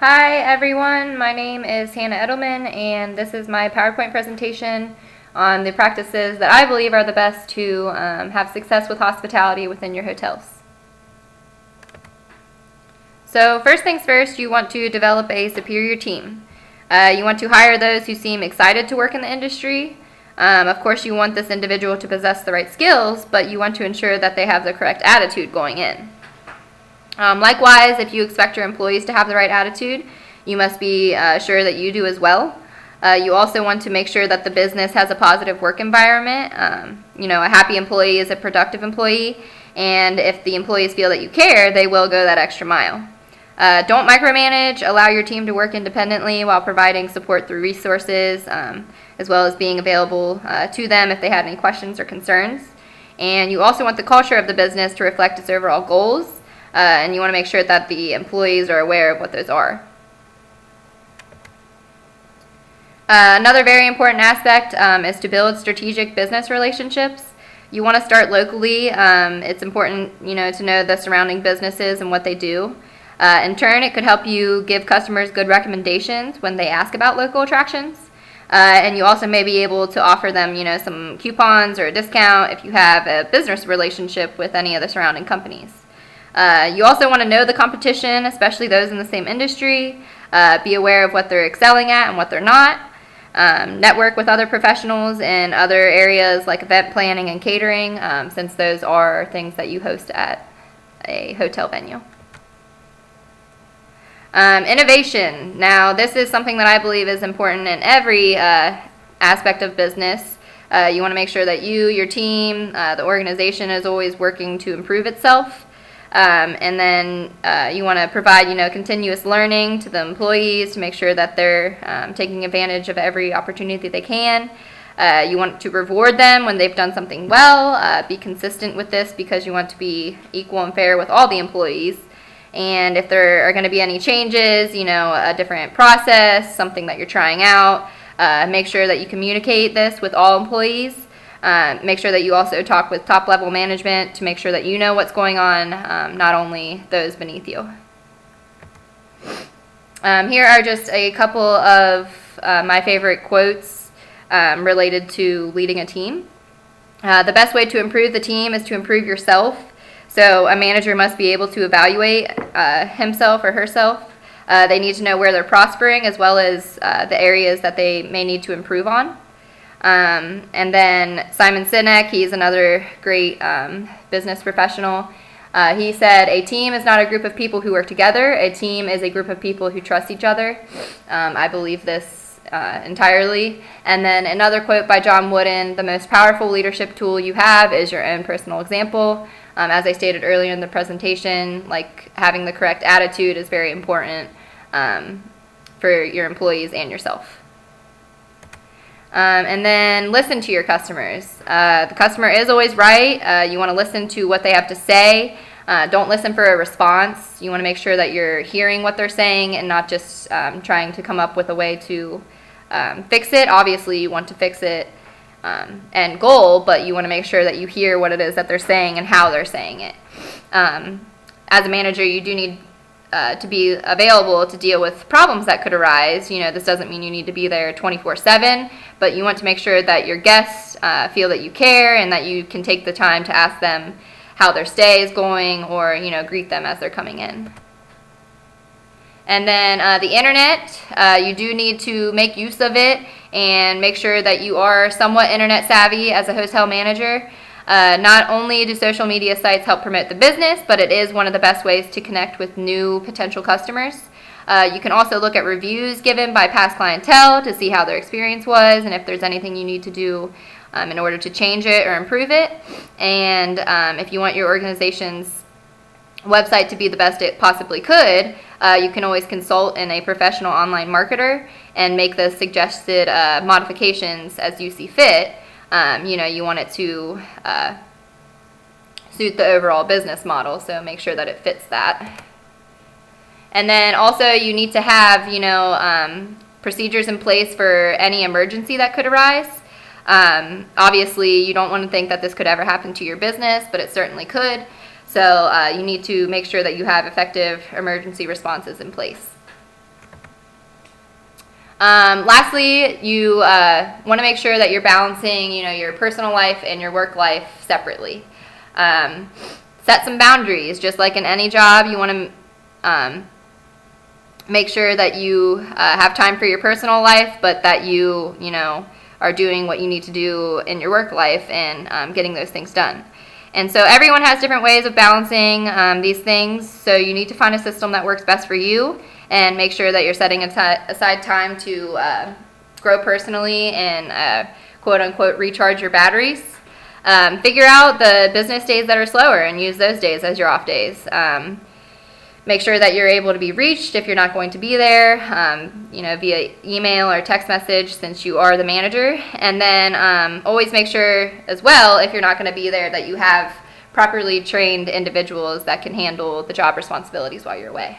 Hi everyone, my name is Hannah Edelman and this is my PowerPoint presentation on the practices that I believe are the best to have success with hospitality within your hotels. So first things first, you want to develop a superior team. You want to hire those who seem excited to work in the industry. Of course, you want this individual to possess the right skills, but you want to ensure that they have the correct attitude going in. Likewise, if you expect your employees to have the right attitude, you must be sure that you do as well. You also want to make sure that the business has a positive work environment. A happy employee is a productive employee, and if the employees feel that you care, they will go that extra mile. Don't micromanage. Allow your team to work independently while providing support through resources, as well as being available to them if they had any questions or concerns. And you also want the culture of the business to reflect its overall goals. And you want to make sure that the employees are aware of what those are. Another very important aspect is to build strategic business relationships. You want to start locally. It's important, to know the surrounding businesses and what they do. In turn, it could help you give customers good recommendations when they ask about local attractions. And you also may be able to offer them, some coupons or a discount if you have a business relationship with any of the surrounding companies. You also want to know the competition, especially those in the same industry. Be aware of what they're excelling at and what they're not. Network with other professionals in other areas like event planning and catering, since those are things that you host at a hotel venue. Innovation. Now, this is something that I believe is important in every aspect of business. You want to make sure that you, your team, the organization is always working to improve itself. And then you want to provide, continuous learning to the employees to make sure that they're taking advantage of every opportunity they can. You want to reward them when they've done something well. Be consistent with this because you want to be equal and fair with all the employees. And if there are going to be any changes, a different process, something that you're trying out, make sure that you communicate this with all employees. Make sure that you also talk with top-level management to make sure that you know what's going on, not only those beneath you. Here are just a couple of my favorite quotes related to leading a team. The best way to improve the team is to improve yourself. So a manager must be able to evaluate himself or herself. They need to know where they're prospering as well as the areas that they may need to improve on. And then Simon Sinek, he's another great business professional. He said, "A team is not a group of people who work together. A team is a group of people who trust each other." I believe this entirely. And then another quote by John Wooden, "The most powerful leadership tool you have is your own personal example." As I stated earlier in the presentation, like having the correct attitude is very important for your employees and yourself. And then listen to your customers. The customer is always right. You want to listen to what they have to say. Don't listen for a response. You want to make sure that you're hearing what they're saying and not just trying to come up with a way to fix it. Obviously, you want to fix it end goal, but you want to make sure that you hear what it is that they're saying and how they're saying it. As a manager, you do need to be available to deal with problems that could arise. This doesn't mean you need to be there 24/7, but you want to make sure that your guests feel that you care and that you can take the time to ask them how their stay is going or, greet them as they're coming in. And then the internet, you do need to make use of it and make sure that you are somewhat internet savvy as a hotel manager. Not only do social media sites help promote the business, but it is one of the best ways to connect with new potential customers. You can also look at reviews given by past clientele to see how their experience was and if there's anything you need to do in order to change it or improve it. And if you want your organization's website to be the best it possibly could, you can always consult in a professional online marketer and make the suggested modifications as you see fit. You want it to suit the overall business model, so make sure that it fits that. And then also you need to have, procedures in place for any emergency that could arise. Obviously, you don't want to think that this could ever happen to your business, but it certainly could. So you need to make sure that you have effective emergency responses in place. Lastly, you want to make sure that you're balancing, your personal life and your work life separately. Set some boundaries. Just like in any job, you want to make sure that you have time for your personal life, but that you are doing what you need to do in your work life and getting those things done. And so everyone has different ways of balancing these things, so you need to find a system that works best for you and make sure that you're setting aside time to grow personally and quote-unquote recharge your batteries. Figure out the business days that are slower and use those days as your off days. Make sure that you're able to be reached if you're not going to be there, via email or text message since you are the manager. And then always make sure as well, if you're not going to be there, that you have properly trained individuals that can handle the job responsibilities while you're away.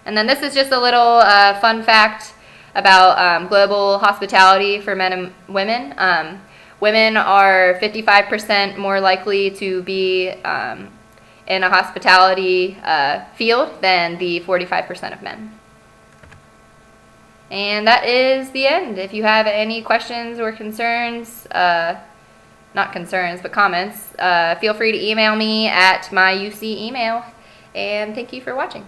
And then this is just a little fun fact about global hospitality for men and women. Women are 55% more likely to be in a hospitality field than the 45% of men. And that is the end. If you have any questions or concerns, not concerns, but comments, feel free to email me at my UC email. And thank you for watching.